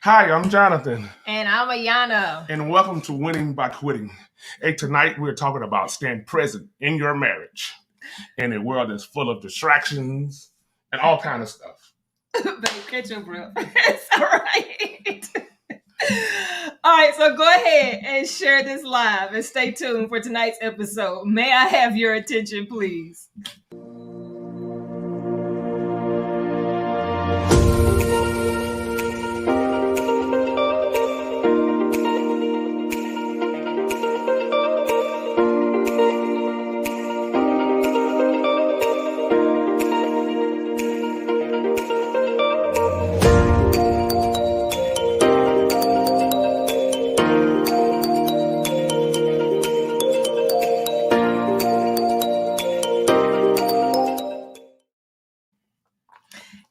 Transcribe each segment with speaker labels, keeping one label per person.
Speaker 1: Hi, I'm Jonathan.
Speaker 2: And I'm Ayana.
Speaker 1: And welcome to Winning by Quitting. Hey, tonight we're talking about staying present in your marriage in a world that's full of distractions and all kind of stuff.
Speaker 2: Babe, catch your breath. It's all right. All right, so go ahead and share this live and stay tuned for tonight's episode. May I have your attention, please?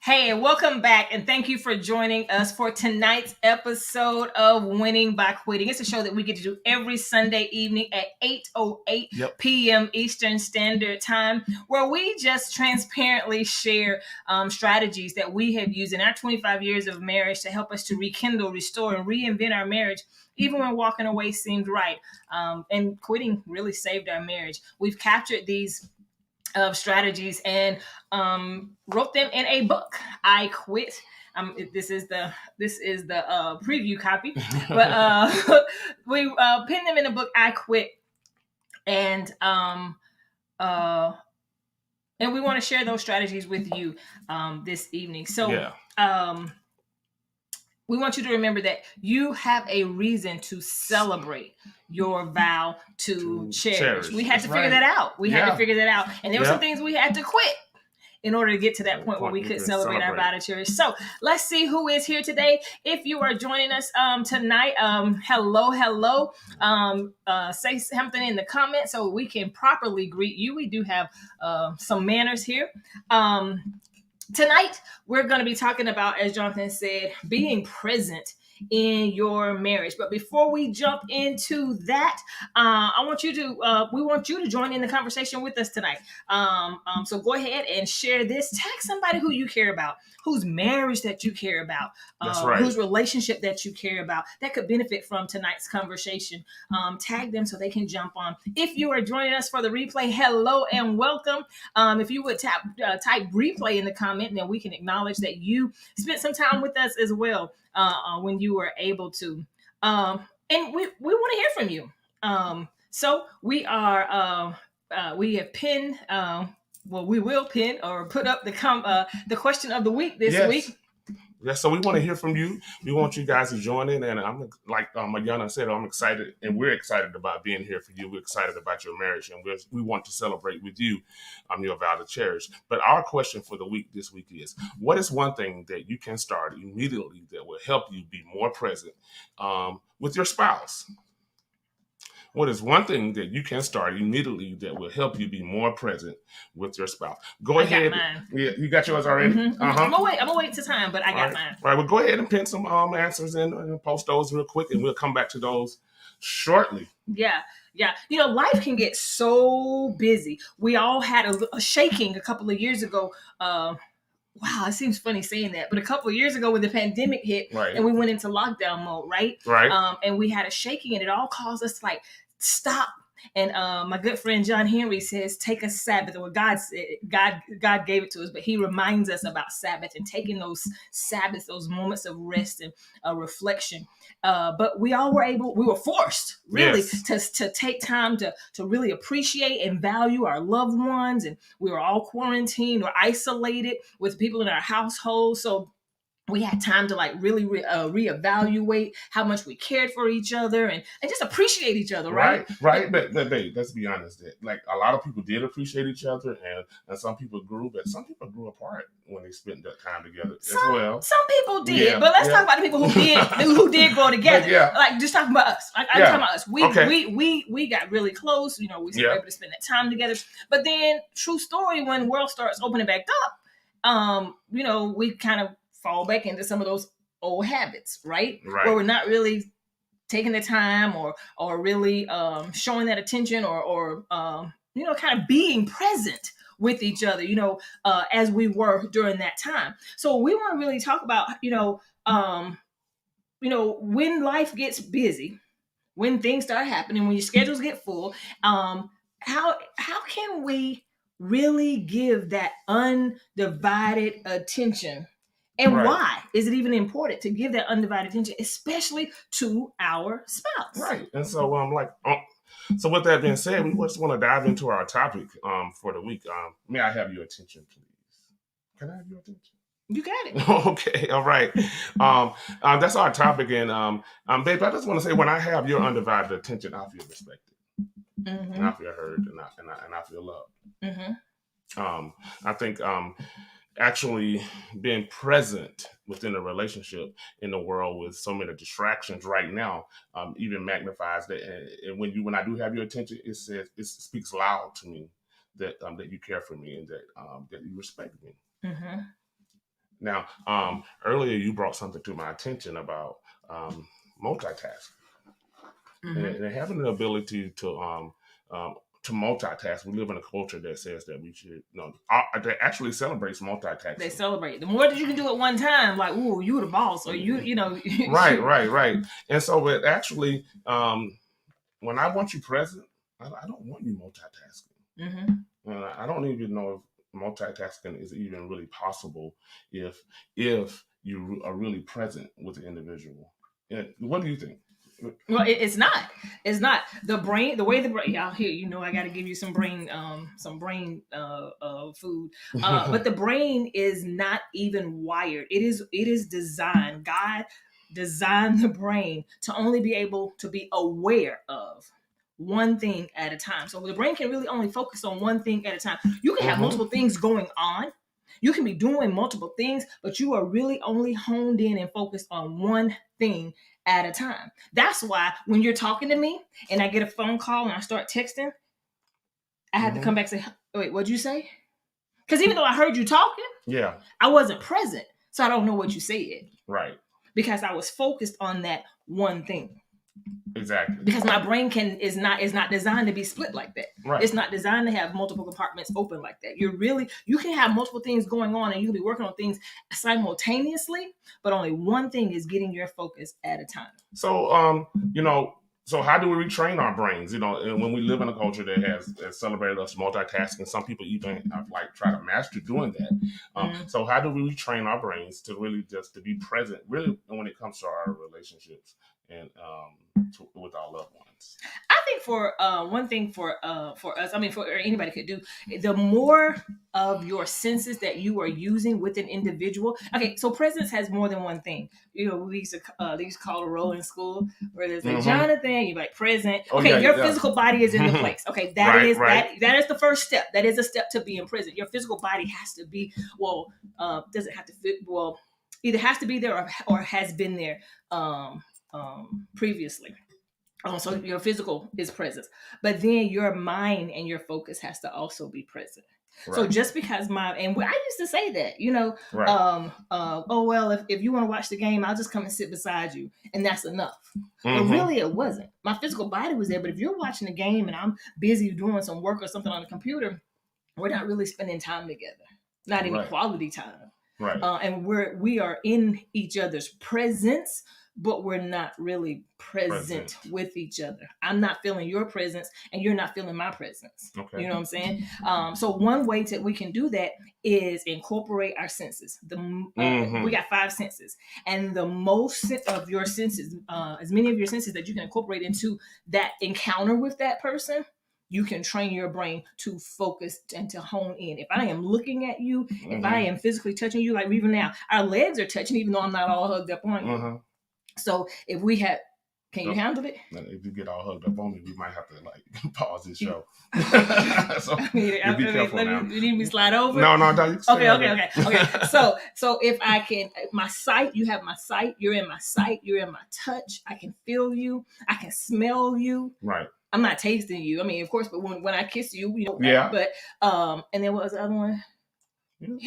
Speaker 2: Hey, welcome back, and thank you for joining us for tonight's episode of Winning by Quitting. It's a show that we get to do every Sunday evening at 8:08 p.m. Eastern Standard Time, where we just transparently share strategies that we have used in our 25 years of marriage to help us to rekindle, restore, and reinvent our marriage, even when walking away seemed right. And quitting really saved our marriage. We've captured these strategies and wrote them in a book. I Quit. This is the preview copy, but we pinned them in a book. I Quit, and we want to share those strategies with you this evening. So we want you to remember that you have a reason to celebrate your vow to cherish. We had to figure that out. And there were some things we had to quit in order to get to that point where we could celebrate our vow to cherish. So let's see who is here today. If you are joining us tonight, hello. Say something in the comments so we can properly greet you. We do have some manners here. Tonight, we're going to be talking about, as Jonathan said, being present in your marriage. But before we jump into that, we want you to join in the conversation with us tonight. So go ahead and share this. Tag somebody who you care about, whose marriage that you care about, whose relationship that you care about that could benefit from tonight's conversation. Tag them so they can jump on. If you are joining us for the replay, hello and welcome. If you would type replay in the comment, then we can acknowledge that you spent some time with us as well when you were able to. And we want to hear from you. So we have pinned, we will pin or put up the question of the week this week.
Speaker 1: Yeah, so we want to hear from you. We want you guys to join in, and I'm like Mariana said, I'm excited, and we're excited about being here for you. We're excited about your marriage, and we want to celebrate with you your vow to cherish. But our question for the week this week is: what is one thing that you can start immediately that will help you be more present with your spouse? What is one thing that you can start immediately that will help you be more present with your spouse? Go ahead.
Speaker 2: Got mine.
Speaker 1: Yeah, you got yours already?
Speaker 2: Mm-hmm. I'm gonna wait to time, but I got mine.
Speaker 1: All right, well, go ahead and pin some answers in and post those real quick, and we'll come back to those shortly.
Speaker 2: Yeah. Life can get so busy. We all had a shaking a couple of years ago. Wow, it seems funny saying that, but a couple of years ago when the pandemic hit and we went into lockdown mode, right? And we had a shaking, and it all caused us to stop. And my good friend John Henry says, take a Sabbath, or God gave it to us, but he reminds us about Sabbath and taking those Sabbaths, those moments of rest and reflection. But we were forced really to take time to really appreciate and value our loved ones. And we were all quarantined or isolated with people in our household. So we had time to really reevaluate how much we cared for each other and just appreciate each other, right?
Speaker 1: Right. But babe, let's be honest. A lot of people did appreciate each other, and some people grew apart when they spent that time together as well.
Speaker 2: Some people did, but let's talk about the people who did grow together. Just talking about us. I'm talking about us. We got really close. We were able to spend that time together. But then, true story, when the world starts opening back up, we kind of fall back into some of those old habits, right? Where we're not really taking the time or really showing that attention or kind of being present with each other, as we were during that time. So we want to really talk about, when life gets busy, when things start happening, when your schedules get full, how can we really give that undivided attention? And
Speaker 1: Right.
Speaker 2: why is it even important to give that undivided attention, especially to our spouse?
Speaker 1: Right. And so so with that being said, we just want to dive into our topic for the week. May I have your attention, please? Can I have your attention?
Speaker 2: You got it.
Speaker 1: Okay, all right. That's our topic, and babe, I just want to say, when I have your undivided attention, I feel respected, and I feel heard, and I feel loved. I think actually being present within a relationship in the world with so many distractions right now even magnifies that. And when I do have your attention, it speaks loud to me that you care for me and that you respect me. Now, earlier you brought something to my attention about multitasking and having the ability to multitask. We live in a culture that says that we should, that actually celebrates multitasking.
Speaker 2: They celebrate. The more that you can do at one time, like, ooh, you the boss, or you know.
Speaker 1: Right. And so, but actually, when I want you present, I don't want you multitasking. And I don't even know if multitasking is even really possible if you are really present with the individual. And what do you think?
Speaker 2: Well, it's not. It's not the brain. The way the brain. Y'all here, I got to give you some brain food. But the brain is not even wired. It is designed. God designed the brain to only be able to be aware of one thing at a time. So the brain can really only focus on one thing at a time. You can have multiple things going on. You can be doing multiple things, but you are really only honed in and focused on one thing at a time. That's why when you're talking to me and I get a phone call and I start texting, I have to come back and say, wait, what'd you say? Because even though I heard you talking, I wasn't present. So I don't know what you said.
Speaker 1: Right.
Speaker 2: Because I was focused on that one thing.
Speaker 1: Exactly.
Speaker 2: Because my brain is not designed to be split like that.
Speaker 1: Right.
Speaker 2: It's not designed to have multiple compartments open like that. You can have multiple things going on and you can be working on things simultaneously, but only one thing is getting your focus at a time.
Speaker 1: So so how do we retrain our brains? And when we live in a culture that has celebrated us multitasking, some people even try to master doing that. So how do we retrain our brains to really just to be present, really, when it comes to our relationships and with our loved ones?
Speaker 2: I think for one thing for us, for anybody could do, the more of your senses that you are using with an individual. Okay, so presence has more than one thing. We used to call a role in school where there's like Jonathan, you're like present. Okay, your physical body is in the place. Okay, that is the first step. That is a step to being present. Your physical body has to be does it have to fit? Well, either has to be there or has been there previously. So your physical is present, but then your mind and your focus has to also be present. Right. So just because I used to say that, right. If you want to watch the game, I'll just come and sit beside you, and that's enough. But really, it wasn't. My physical body was there, but if you're watching the game and I'm busy doing some work or something on the computer, we're not really spending time together, not any quality time.
Speaker 1: Right.
Speaker 2: And we are in each other's presence, but we're not really present with each other. I'm not feeling your presence and you're not feeling my presence. Okay. You know what I'm saying? So one way that we can do that is incorporate our senses. We got 5 senses, and the most of your senses, as many of your senses that you can incorporate into that encounter with that person, you can train your brain to focus and to hone in. If I am looking at you, if I am physically touching you, like even now, our legs are touching, even though I'm not all hugged up on you. So if we had, can you handle it?
Speaker 1: If you get all hugged up on me, we might have to pause this show. So
Speaker 2: be careful now. You need me to slide over?
Speaker 1: No.
Speaker 2: Okay. So if I can, my sight, you have my sight, you're in my sight, you're in my touch. I can feel you. I can smell you.
Speaker 1: Right.
Speaker 2: I'm not tasting you. Of course, but when I kiss you, But and then what was the other one?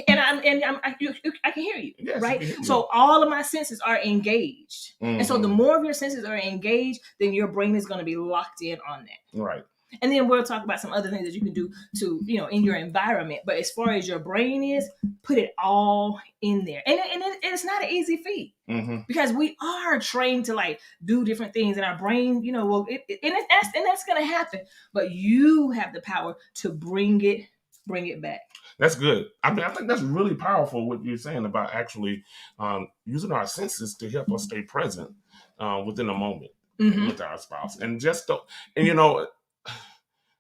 Speaker 2: And I can hear you, yes, right? You. So all of my senses are engaged, and so the more of your senses are engaged, then your brain is going to be locked in on that,
Speaker 1: right?
Speaker 2: And then we'll talk about some other things that you can do to, in your environment. But as far as your brain is, put it all in there. And it's not an easy feat.
Speaker 1: Mm-hmm.
Speaker 2: Because we are trained to like do different things, and our brain, that's going to happen. But you have the power to bring it back.
Speaker 1: That's good. I mean, I think that's really powerful what you're saying about actually using our senses to help us stay present within a moment with our spouse, and just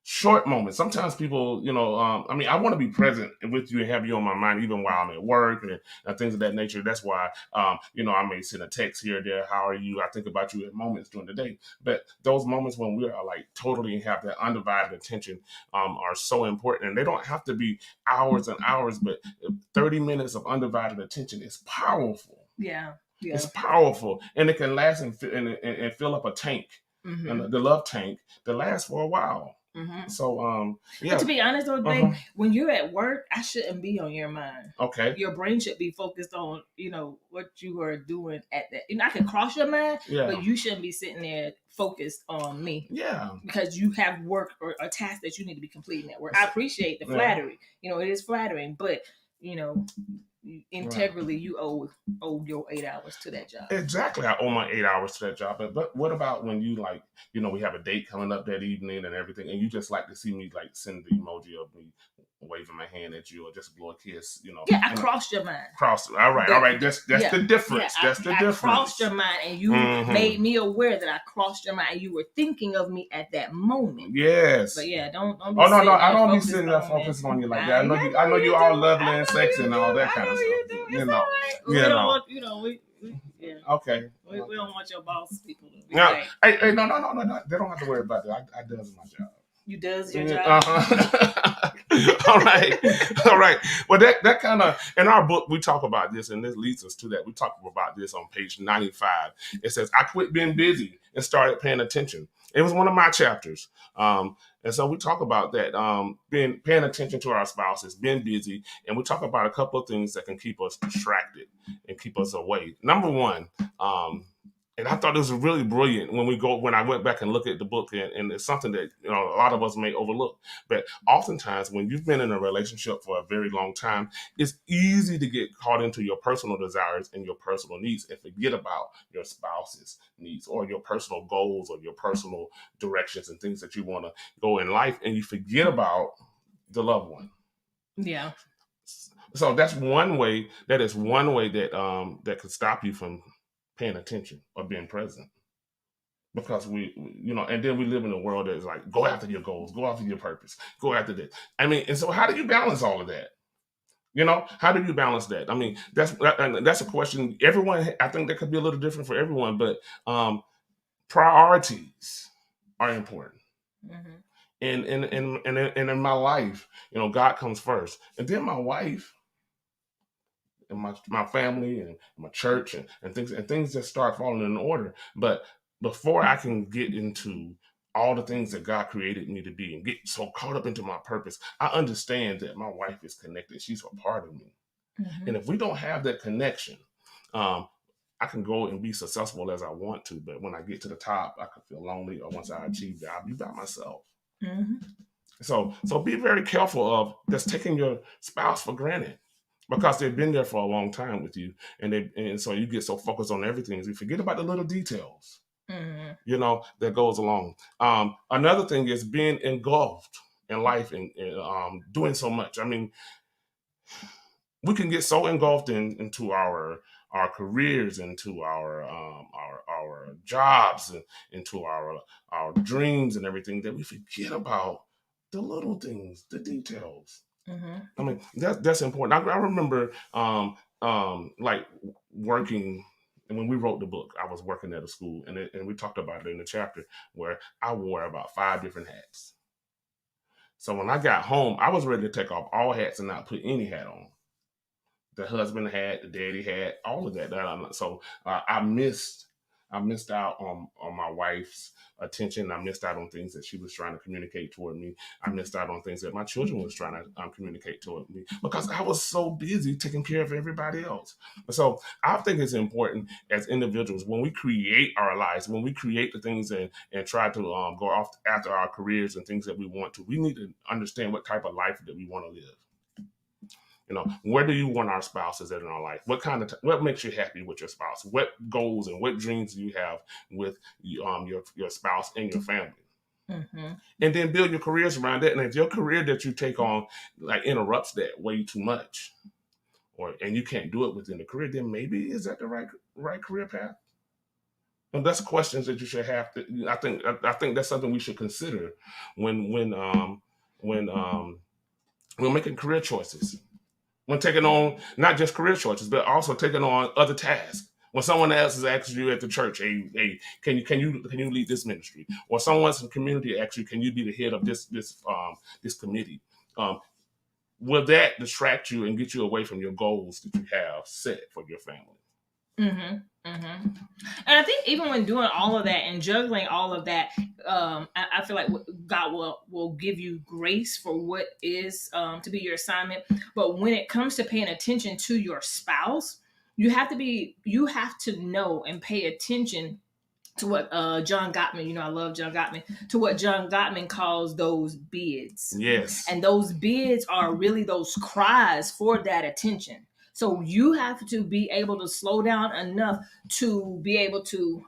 Speaker 1: short moments. Sometimes people, I want to be present with you and have you on my mind, even while I'm at work and things of that nature. That's why, I may send a text here or there. How are you? I think about you at moments during the day. But those moments when we are like totally have that undivided attention are so important. And they don't have to be hours and hours, but 30 minutes of undivided attention is powerful.
Speaker 2: Yeah.
Speaker 1: It's powerful. And it can last and fill up a tank, and the love tank that lasts for a while. So,
Speaker 2: But to be honest though, babe, when you're at work, I shouldn't be on your mind.
Speaker 1: Okay.
Speaker 2: Your brain should be focused on, what you are doing at that. I can cross your mind, but you shouldn't be sitting there focused on me.
Speaker 1: Yeah.
Speaker 2: Because you have work or a task that you need to be completing at work. I appreciate the flattery. It is flattering, but integrally you owe your 8 hours to that job.
Speaker 1: Exactly. I owe my 8 hours to that job. But what about when you we have a date coming up that evening and everything, and you just like to see me send the emoji of me waving my hand at you or just blow a kiss,
Speaker 2: Yeah, I crossed your mind.
Speaker 1: All right. That's the difference. That's the difference.
Speaker 2: I crossed your mind, and you made me aware that I crossed your mind, and you were thinking of me at that moment.
Speaker 1: Yes.
Speaker 2: But yeah, don't.
Speaker 1: Be no, I don't be sitting there focusing on you like that. I know you all lovely and sexy and all that kind of stuff.
Speaker 2: You know. We don't want,
Speaker 1: Okay.
Speaker 2: We don't want your boss people to be
Speaker 1: no, hey, no. They don't have to worry about that. I does my job.
Speaker 2: You does your job.
Speaker 1: All right. Well, that kind of in our book we talk about this, and this leads us to that. We talk about this on page 95. It says, "I quit being busy and started paying attention." It was one of my chapters, and so we talk about that, paying attention to our spouses, being busy, and we talk about a couple of things that can keep us distracted and keep us away. Number one. And I thought it was really brilliant when I went back and looked at the book, and it's something that a lot of us may overlook. But oftentimes, when you've been in a relationship for a very long time, it's easy to get caught into your personal desires and your personal needs and forget about your spouse's needs or your personal goals or your personal directions and things that you want to go in life, and you forget about the loved one.
Speaker 2: Yeah.
Speaker 1: So that's one way. That is one way that could stop you from paying attention or being present, because we and then we live in a world that is like, go after your goals, go after your purpose, go after this. I mean, and so how do you balance all of that? How do you balance that? I mean, that's a question. Everyone, I think that could be a little different for everyone, but priorities are important. And in my life, God comes first, and then my wife. And my family and my church and things just start falling in order. But before I can get into all the things that God created me to be and get so caught up into my purpose, I understand that my wife is connected. She's a part of me. And if we don't have that connection, I can go and be successful as I want to, but when I get to the top, I can feel lonely, or once I achieve that, I'll be by myself. So be very careful of just taking your spouse for granted, because they've been there for a long time with you, and so you get so focused on everything, you forget about the little details, that goes along. Another thing is being engulfed in life and doing so much. I mean, we can get so engulfed into our careers, into our jobs, and into our dreams and everything, that we forget about the little things, the details. I mean, that's important. I remember working, and when we wrote the book, I was working at a school, and we talked about it in the chapter where I wore about 5 different hats. So when I got home, I was ready to take off all hats and not put any hat on. The husband hat, the daddy hat, all of that. So I missed I missed out on my wife's attention. I missed out on things that she was trying to communicate toward me. I missed out on things that my children was trying to communicate toward me because I was so busy taking care of everybody else. So I think it's important as individuals when we create our lives, when we create the things and try to go off after our careers and things that we want to, we need to understand what type of life that we want to live. Where do you want our spouses in our life? What makes you happy with your spouse? What goals and what dreams do you have with your spouse and your family? Mm-hmm. And then build your careers around that. And if your career that you take on like interrupts that way too much, and you can't do it within the career, then maybe is that the right career path? And that's questions that you should have to. I think that's something we should consider when making career choices. When taking on not just career choices, but also taking on other tasks. When someone else is asking you at the church, hey, can you lead this ministry? Or someone else in the community asks you, can you be the head of this committee? Will that distract you and get you away from your goals that you have set for your family?
Speaker 2: Mm-hmm. Mm-hmm. And I think even when doing all of that and juggling all of that, I feel like God will give you grace for what is to be your assignment. But when it comes to paying attention to your spouse, you have to know and pay attention to what John Gottman, I love John Gottman, to what John Gottman calls those bids.
Speaker 1: Yes.
Speaker 2: And those bids are really those cries for that attention. So you have to be able to slow down enough to be able to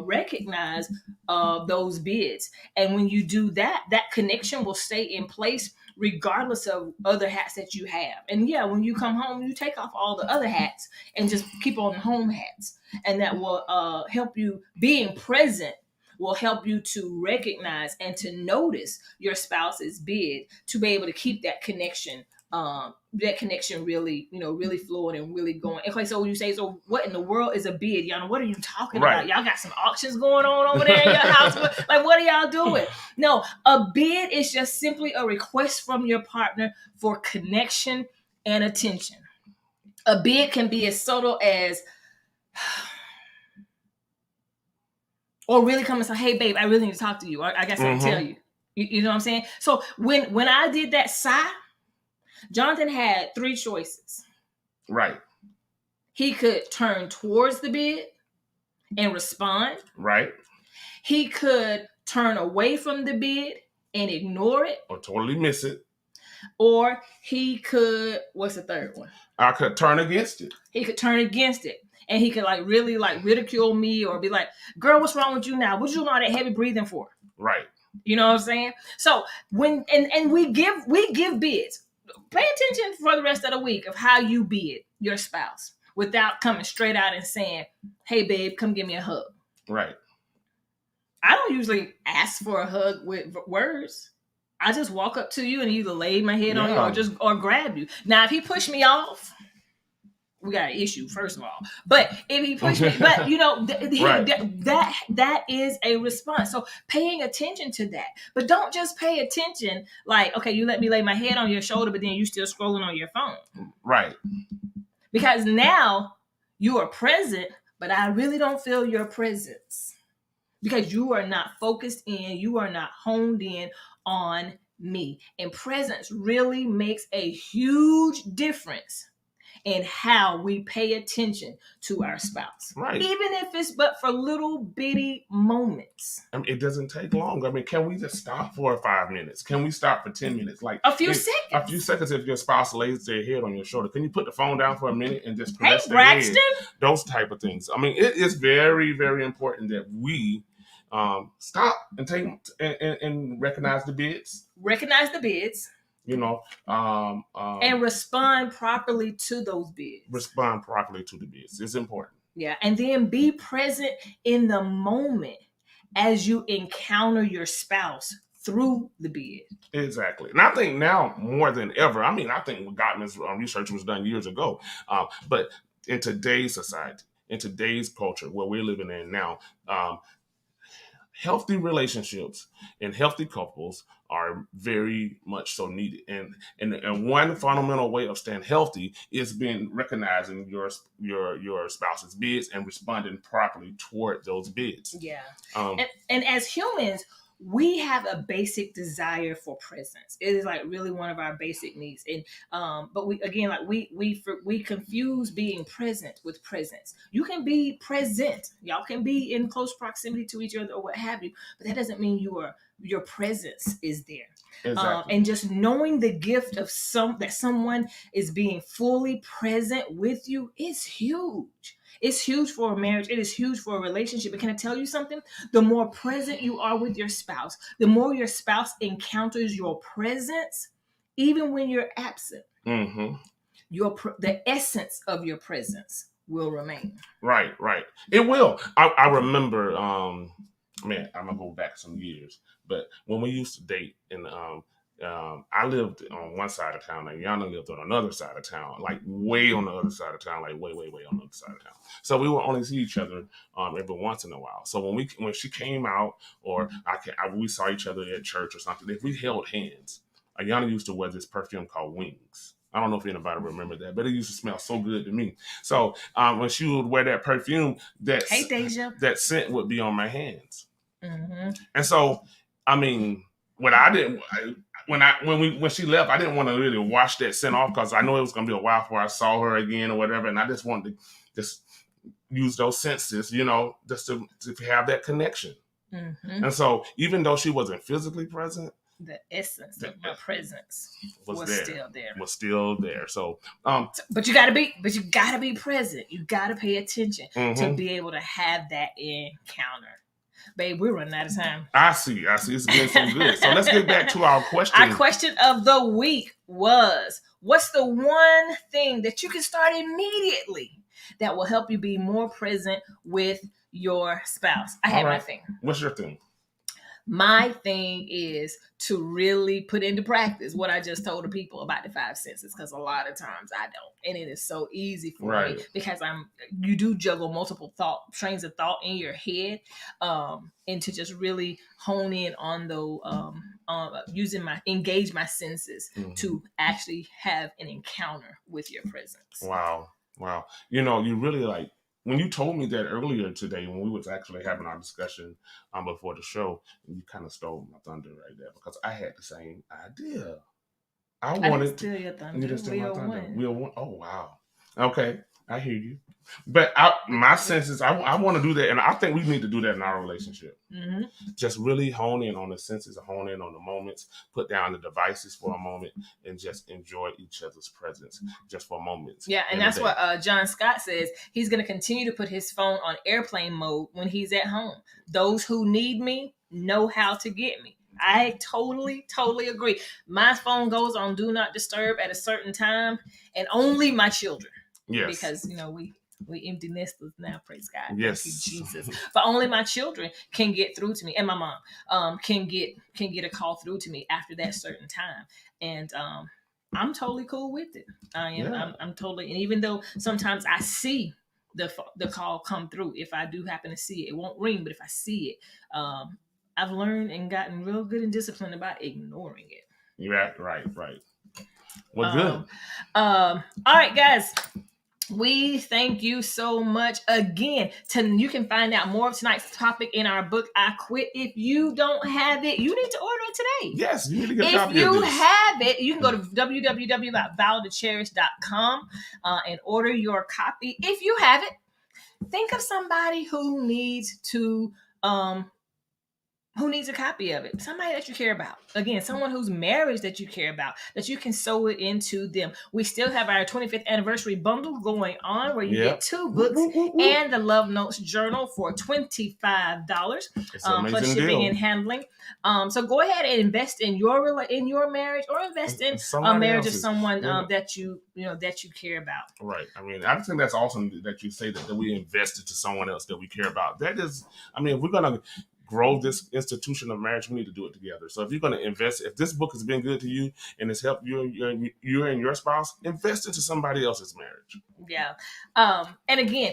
Speaker 2: recognize those bids. And when you do that, that connection will stay in place regardless of other hats that you have. And yeah, when you come home, you take off all the other hats and just keep on the home hats. And that will help you. Being present will help you to recognize and to notice your spouse's bid to be able to keep that connection really, really flowing and really going. Okay, so when you say, so what in the world is a bid? Y'all, what are you talking about? Y'all got some auctions going on over there in your house? Like, what are y'all doing? No, a bid is just simply a request from your partner for connection and attention. A bid can be as subtle as, or really come and say, hey, babe, I really need to talk to you. I got something to tell you. You know what I'm saying? So when I did that sigh, Jonathan had 3 choices.
Speaker 1: Right.
Speaker 2: He could turn towards the bid and respond.
Speaker 1: Right.
Speaker 2: He could turn away from the bid and ignore it.
Speaker 1: Or totally miss it.
Speaker 2: Or he could, what's the third one?
Speaker 1: I could turn against it.
Speaker 2: He could turn against it. And he could really ridicule me or be like, girl, what's wrong with you now? What you doing all that heavy breathing for?
Speaker 1: Right.
Speaker 2: You know what I'm saying? So when and we give bids. Pay attention for the rest of the week of how you bid your spouse without coming straight out and saying, hey, babe, come give me a hug.
Speaker 1: Right.
Speaker 2: I don't usually ask for a hug with words. I just walk up to you and either lay my head on you or grab you. Now, if he pushed me off, we got an issue, first of all. But if he pushed me, but that is a response. So paying attention to that. But don't just pay attention like, okay, you let me lay my head on your shoulder, but then you still scrolling on your phone.
Speaker 1: Right.
Speaker 2: Because now you are present, but I really don't feel your presence. Because you are not focused in, you are not honed in on me. And presence really makes a huge difference in how we pay attention to our spouse.
Speaker 1: Right.
Speaker 2: Even if it's but for little bitty moments.
Speaker 1: I mean, it doesn't take long. I mean, can we just stop for 5 minutes? Can we stop for 10 minutes? Like
Speaker 2: a few seconds.
Speaker 1: A few seconds if your spouse lays their head on your shoulder. Can you put the phone down for a minute and just
Speaker 2: press their head?
Speaker 1: Those type of things. I mean, it is very, very important that we stop and take and recognize the bids.
Speaker 2: Recognize the bids. And respond properly to those bids.
Speaker 1: Respond properly to the bids. It's important.
Speaker 2: Yeah. And then be present in the moment as you encounter your spouse through the bid.
Speaker 1: Exactly. And I think now more than ever, I mean, I think Gottman's research was done years ago. But in today's society, in today's culture, where we're living in now, healthy relationships and healthy couples are very much so needed. And one fundamental way of staying healthy is being recognizing your spouse's bids and responding properly toward those bids.
Speaker 2: Yeah.
Speaker 1: Um,
Speaker 2: And as humans, we have a basic desire for presence. It is like really one of our basic needs. And but we again, like we confuse being present with presence. You can be present. Y'all can be in close proximity to each other or what have you, but that doesn't mean your presence is there.
Speaker 1: exactly.
Speaker 2: And just knowing the gift of someone is being fully present with you is huge. It's huge for a marriage. It is huge for a relationship. But can I tell you something? The more present you are with your spouse, the more your spouse encounters your presence, even when you're absent.
Speaker 1: Mm-hmm.
Speaker 2: The essence of your presence will remain.
Speaker 1: Right, right. It will. I remember. Man, I'm gonna go back some years, but when we used to date, and I lived on one side of town, and Yana lived on another side of town, like way on the other side of town, like way, way, way on the other side of town. So we would only see each other every once in a while. So when she came out, or we saw each other at church or something, if we held hands, Yana used to wear this perfume called Wings. I don't know if anybody remember that, but it used to smell so good to me. So when she would wear that perfume,
Speaker 2: Hey, Deja.
Speaker 1: that scent would be on my hands.
Speaker 2: Mm-hmm.
Speaker 1: And so, I mean, when I didn't, when she left, I didn't want to really wash that scent off because I know it was going to be a while before I saw her again or whatever, and I just wanted to just use those senses, just to have that connection.
Speaker 2: Mm-hmm.
Speaker 1: And so, even though she wasn't physically present,
Speaker 2: the essence of my presence was
Speaker 1: still there. So,
Speaker 2: but you gotta be present. You gotta pay attention to be able to have that encounter. Babe, we're running out of time.
Speaker 1: I see. It's been so good. So let's get back to our question.
Speaker 2: Our question of the week was, what's the one thing that you can start immediately that will help you be more present with your spouse? I have my thing.
Speaker 1: What's your thing?
Speaker 2: My thing is to really put into practice what I just told the people about the 5 senses, because a lot of times I don't, and it is so easy for me because you do juggle multiple trains of thought in your head, and to just really hone in on those, engage my senses to actually have an encounter with your presence.
Speaker 1: Wow. You really when you told me that earlier today, when we was actually having our discussion before the show, you kind of stole my thunder right there because I had the same idea. I wanted
Speaker 2: to steal your thunder.
Speaker 1: You just steal my thunder. We'll win. Oh wow. Okay, I hear you. But my senses, I want to do that, and I think we need to do that in our relationship.
Speaker 2: Mm-hmm.
Speaker 1: Just really hone in on the senses, hone in on the moments, put down the devices for a moment, and just enjoy each other's presence just for moments.
Speaker 2: Yeah, and that's what John Scott says. He's going to continue to put his phone on airplane mode when he's at home. Those who need me know how to get me. I totally agree. My phone goes on do not disturb at a certain time, and only my children.
Speaker 1: Yes.
Speaker 2: Because we empty nesters now, praise God.
Speaker 1: Yes.
Speaker 2: Thank you, Jesus. But only my children can get through to me, and my mom can get a call through to me after that certain time. And I'm totally cool with it. I am. Yeah. I'm totally. And even though sometimes I see the call come through, if I do happen to see it, it won't ring. But if I see it, I've learned and gotten real good and disciplined about ignoring it.
Speaker 1: Yeah, right. Well, good.
Speaker 2: All right, guys. We thank you so much again. You can find out more of tonight's topic in our book, I Quit. If you don't have it, you need to order it today.
Speaker 1: Yes, you need to get a copy
Speaker 2: of this. If you have it, you can go to www.vowtocherish.com and order your copy. If you have it, think of somebody who needs a copy of it. Somebody that you care about. Again, someone whose marriage that you care about, that you can sew it into them. We still have our 25th anniversary bundle going on where you get 2 books and the Love Notes journal for $25 plus shipping
Speaker 1: deal.
Speaker 2: And handling. So go ahead and invest in your marriage, or invest in a marriage of someone that you care about.
Speaker 1: Right. I mean, I think that's awesome that you say that we invested to someone else that we care about. That is, I mean, if we're gonna grow this institution of marriage, we need to do it together. So if you're going to invest, if this book has been good to you and it's helped you and your spouse, invest into somebody else's marriage.
Speaker 2: Yeah. And again,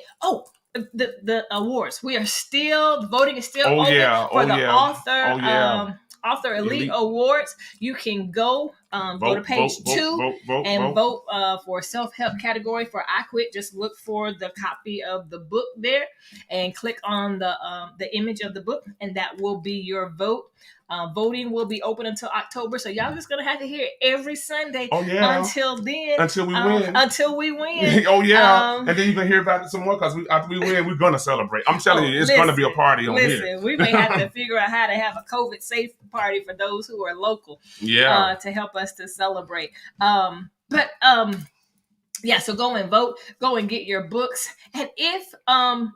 Speaker 2: the awards. We are still, voting is still open for the author Author Elite Awards. You can go to page 2 and vote for self-help category for I Quit. Just look for the copy of the book there and click on the image of the book, and that will be your vote. Voting will be open until October, so y'all just gonna have to hear it every Sunday. Until then,
Speaker 1: until we win.
Speaker 2: Until we win.
Speaker 1: And then you can hear about it some more because after we win, we're gonna celebrate. I'm telling you, it's gonna be a party on here.
Speaker 2: We may have to figure out how to have a COVID safe party for those who are local. To help us to celebrate. So go and vote. Go and get your books. And if what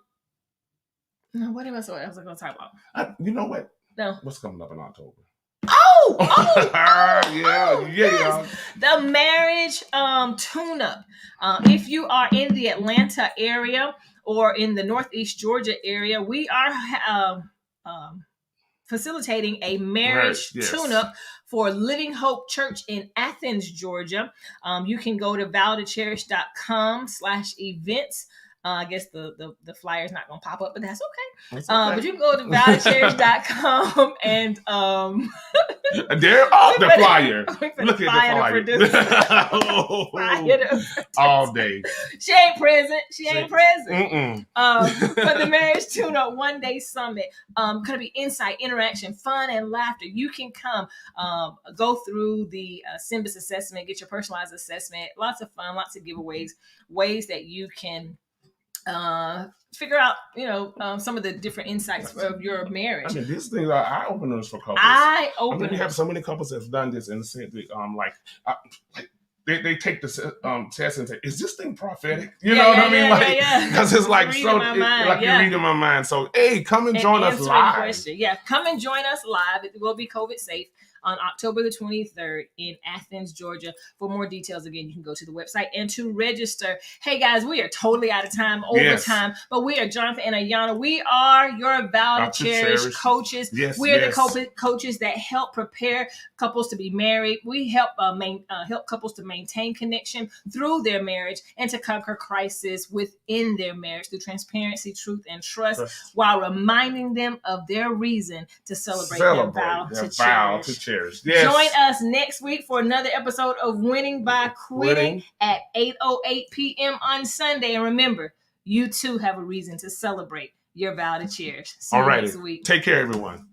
Speaker 2: else I was going to talk about?
Speaker 1: You know what?
Speaker 2: No.
Speaker 1: What's coming up in October?
Speaker 2: Yes. The marriage tune-up. If you are in the Atlanta area or in the Northeast Georgia area, we are facilitating a marriage tune-up for Living Hope Church in Athens, Georgia. You can go to vowtocherish.com/events. I guess the flyer is not going to pop up, but that's okay. But you can go to vowtocherish.com and
Speaker 1: there the flyer. Look at the flyer. All day.
Speaker 2: She ain't present. For the marriage tune-up one-day summit, gonna be insight, interaction, fun, and laughter. You can come, go through the SYMBIS assessment, get your personalized assessment. Lots of fun, lots of giveaways, ways that you can figure out, some of the different insights of your marriage.
Speaker 1: I mean, these things are eye openers for couples. We have so many couples that have done this in the sense that, they take the test and say, "Is this thing prophetic?" You know what I mean? Because it's like you're reading my mind. So, hey, come and join us live.
Speaker 2: Come and join us live. It will be COVID safe on October the 23rd in Athens, Georgia. For more details, again, you can go to the website and to register. Hey, guys, we are totally out of time, overtime, but we are Jonathan and Ayana. We are your Vow to Cherish coaches. We're the coaches that help prepare couples to be married. We help help couples to maintain connection through their marriage and to conquer crisis within their marriage through transparency, truth, and trust, while reminding them of their reason to celebrate their vow to cherish. Join us next week for another episode of Winning by Quitting at 8:08 p.m. on Sunday. And remember, you too have a reason to celebrate your vow to cherish. See you next week.
Speaker 1: Take care, everyone.